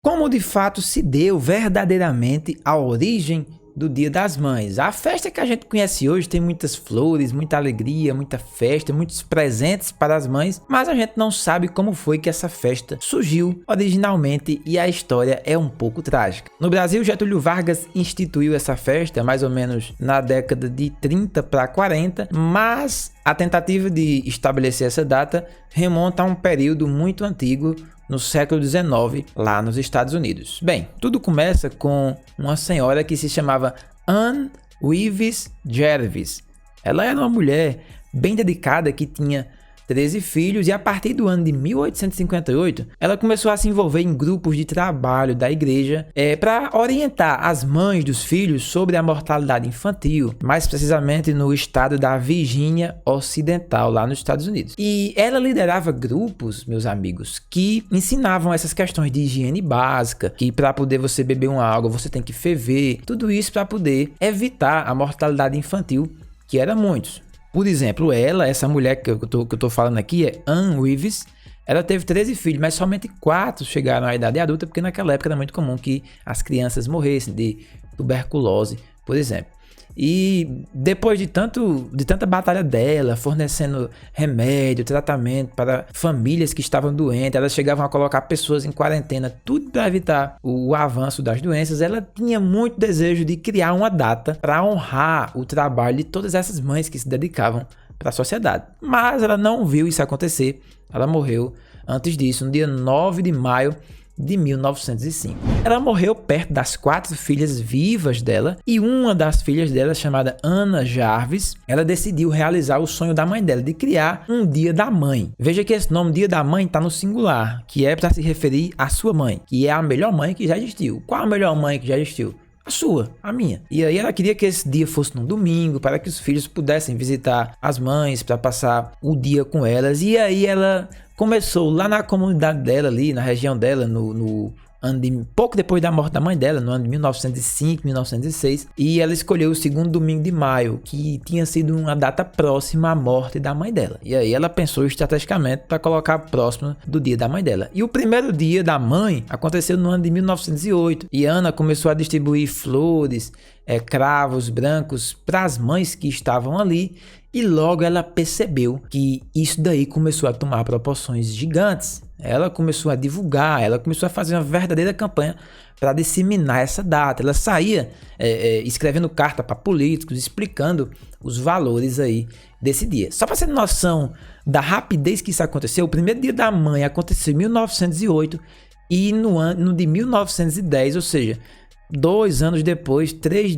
Como de fato se deu verdadeiramente a origem do Dia das Mães? A festa que a gente conhece hoje tem muitas flores, muita alegria, muita festa, muitos presentes para as mães, mas a gente não sabe como foi que essa festa surgiu originalmente e a história é um pouco trágica. No Brasil, Getúlio Vargas instituiu essa festa mais ou menos na década de 30 para 40, mas a tentativa de estabelecer essa data remonta a um período muito antigo, no século XIX, lá nos Estados Unidos. Bem, tudo começa com uma senhora que se chamava Anne Ives Jervis. Ela era uma mulher bem dedicada que tinha 13 filhos e a partir do ano de 1858, ela começou a se envolver em grupos de trabalho da igreja para orientar as mães dos filhos sobre a mortalidade infantil, mais precisamente no estado da Virgínia Ocidental, lá nos Estados Unidos. E ela liderava grupos, meus amigos, que ensinavam essas questões de higiene básica, que para poder você beber uma água você tem que ferver, tudo isso para poder evitar a mortalidade infantil, que era muitos. Por exemplo, essa mulher que eu tô falando aqui é Anne Ives. Ela teve 13 filhos, mas somente 4 chegaram à idade adulta, porque naquela época era muito comum que as crianças morressem de tuberculose, por exemplo. E depois de tanta batalha dela, fornecendo remédio, tratamento para famílias que estavam doentes, elas chegavam a colocar pessoas em quarentena, tudo para evitar o avanço das doenças. Ela tinha muito desejo de criar uma data para honrar o trabalho de todas essas mães que se dedicavam para a sociedade. Mas ela não viu isso acontecer, ela morreu antes disso, no dia 9 de maio de 1905. Ela morreu perto das 4 filhas vivas dela e uma das filhas dela, chamada Anna Jarvis, ela decidiu realizar o sonho da mãe dela de criar um Dia da Mãe. Veja que esse nome Dia da Mãe está no singular, que é para se referir à sua mãe, que é a melhor mãe que já existiu. Qual a melhor mãe que já existiu? A sua, a minha. E aí ela queria que esse dia fosse num domingo, para que os filhos pudessem visitar as mães, para passar o dia com elas. E aí ela começou lá na comunidade dela, ali na região dela, no ano de, pouco depois da morte da mãe dela, no ano de 1905, 1906, e ela escolheu o segundo domingo de maio, que tinha sido uma data próxima à morte da mãe dela. E aí ela pensou estrategicamente para colocar próximo do dia da mãe dela. E o primeiro dia da mãe aconteceu no ano de 1908, e Ana começou a distribuir flores, cravos brancos para as mães que estavam ali, e logo ela percebeu que isso daí começou a tomar proporções gigantes. Ela começou a divulgar, ela começou a fazer uma verdadeira campanha para disseminar essa data. Ela saía escrevendo carta para políticos, explicando os valores aí desse dia. Só para você ter noção da rapidez que isso aconteceu, o primeiro dia da mãe aconteceu em 1908 e no ano de 1910, ou seja, 2 anos depois, 3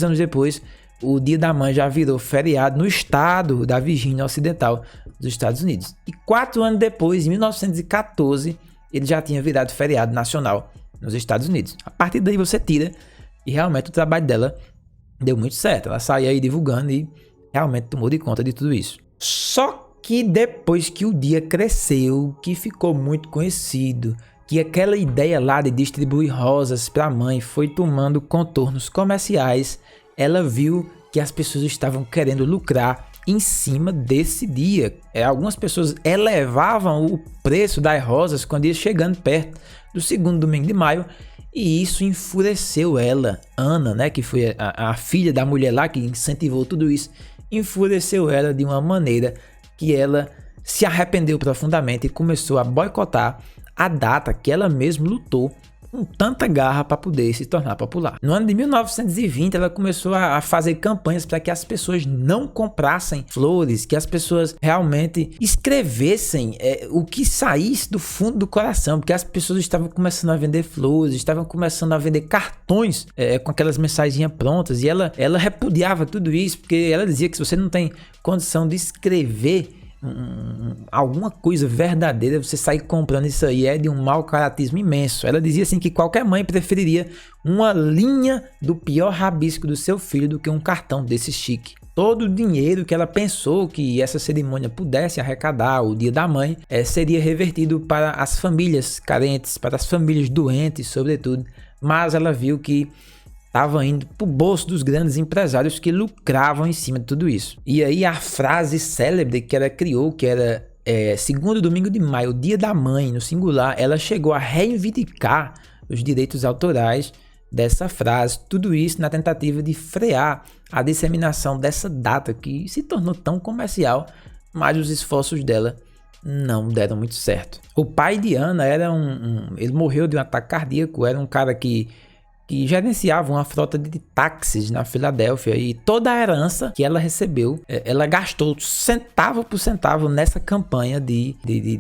anos depois, o Dia da Mãe já virou feriado no estado da Virgínia Ocidental dos Estados Unidos. E 4 anos depois, em 1914, ele já tinha virado feriado nacional nos Estados Unidos. A partir daí você tira, e realmente o trabalho dela deu muito certo. Ela saía aí divulgando e realmente tomou de conta de tudo isso. Só que depois que o dia cresceu, que ficou muito conhecido, que aquela ideia lá de distribuir rosas para a mãe foi tomando contornos comerciais, ela viu que as pessoas estavam querendo lucrar em cima desse dia. Algumas pessoas elevavam o preço das rosas quando ia chegando perto do segundo domingo de maio, e isso enfureceu ela, Ana, né, que foi a filha da mulher lá que incentivou tudo isso, enfureceu ela de uma maneira que ela se arrependeu profundamente e começou a boicotar a data que ela mesma lutou com tanta garra para poder se tornar popular. No ano de 1920, ela começou a fazer campanhas para que as pessoas não comprassem flores, que as pessoas realmente escrevessem o que saísse do fundo do coração, porque as pessoas estavam começando a vender flores, estavam começando a vender cartões com aquelas mensagens prontas, e ela repudiava tudo isso, porque ela dizia que se você não tem condição de escrever alguma coisa verdadeira, você sair comprando isso aí é de um mau caratismo imenso. Ela dizia assim que qualquer mãe preferiria uma linha do pior rabisco do seu filho do que um cartão desse chique. Todo o dinheiro que ela pensou que essa cerimônia pudesse arrecadar, o Dia da Mãe, seria revertido para as famílias carentes, para as famílias doentes, sobretudo. Mas ela viu que estava indo para o bolso dos grandes empresários que lucravam em cima de tudo isso. E aí a frase célebre que ela criou, que era segundo domingo de maio, o Dia da Mãe, no singular, ela chegou a reivindicar os direitos autorais dessa frase. Tudo isso na tentativa de frear a disseminação dessa data que se tornou tão comercial, mas os esforços dela não deram muito certo. O pai de Ana era ele morreu de um ataque cardíaco, era um cara que gerenciava uma frota de táxis na Filadélfia, e toda a herança que ela recebeu, ela gastou centavo por centavo nessa campanha de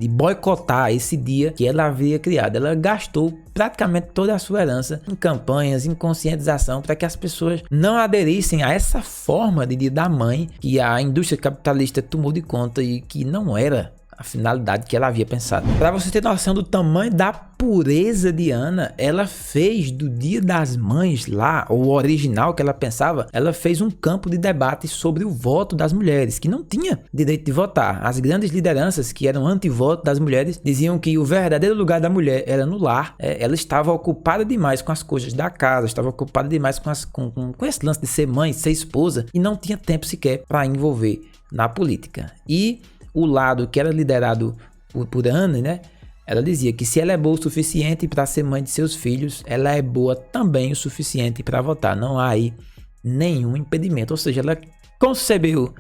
boicotar esse dia que ela havia criado. Ela gastou praticamente toda a sua herança em campanhas, em conscientização, para que as pessoas não aderissem a essa forma de Dia da Mãe que a indústria capitalista tomou de conta e que não era a finalidade que ela havia pensado. Para você ter noção do tamanho da pureza de Ana, ela fez do Dia das Mães lá, o original que ela pensava, ela fez um campo de debate sobre o voto das mulheres, que não tinha direito de votar. As grandes lideranças que eram anti-voto das mulheres diziam que o verdadeiro lugar da mulher era no lar. Ela estava ocupada demais com as coisas da casa, estava ocupada demais com esse lance de ser mãe, ser esposa, e não tinha tempo sequer para envolver na política. E o lado que era liderado por Ana, né? Ela dizia que se ela é boa o suficiente para ser mãe de seus filhos, ela é boa também o suficiente para votar. Não há aí nenhum impedimento. Ou seja, ela concebeu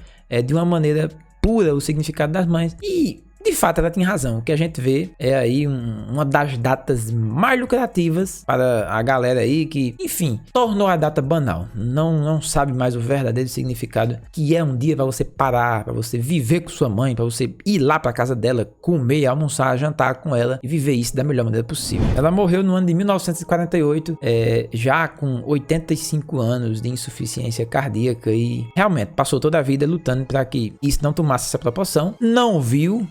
de uma maneira pura o significado das mães. E de fato ela tem razão. O que a gente vê é aí uma das datas mais lucrativas para a galera aí que, enfim, tornou a data banal. Não sabe mais o verdadeiro significado, que é um dia para você parar, para você viver com sua mãe, para você ir lá para casa dela, comer, almoçar, jantar com ela e viver isso da melhor maneira possível. Ela morreu no ano de 1948, já com 85 anos de insuficiência cardíaca, e realmente passou toda a vida lutando para que isso não tomasse essa proporção. Não viu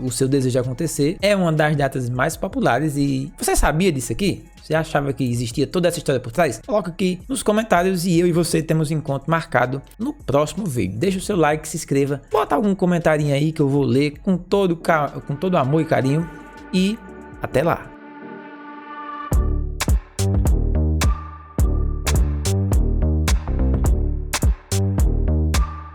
o seu desejo acontecer. É uma das datas mais populares. E você sabia disso aqui? Você achava que existia toda essa história por trás? Coloca aqui nos comentários e eu e você temos um encontro marcado no próximo vídeo. Deixa o seu like, se inscreva, bota algum comentarinho aí que eu vou ler com todo amor e carinho, e até lá!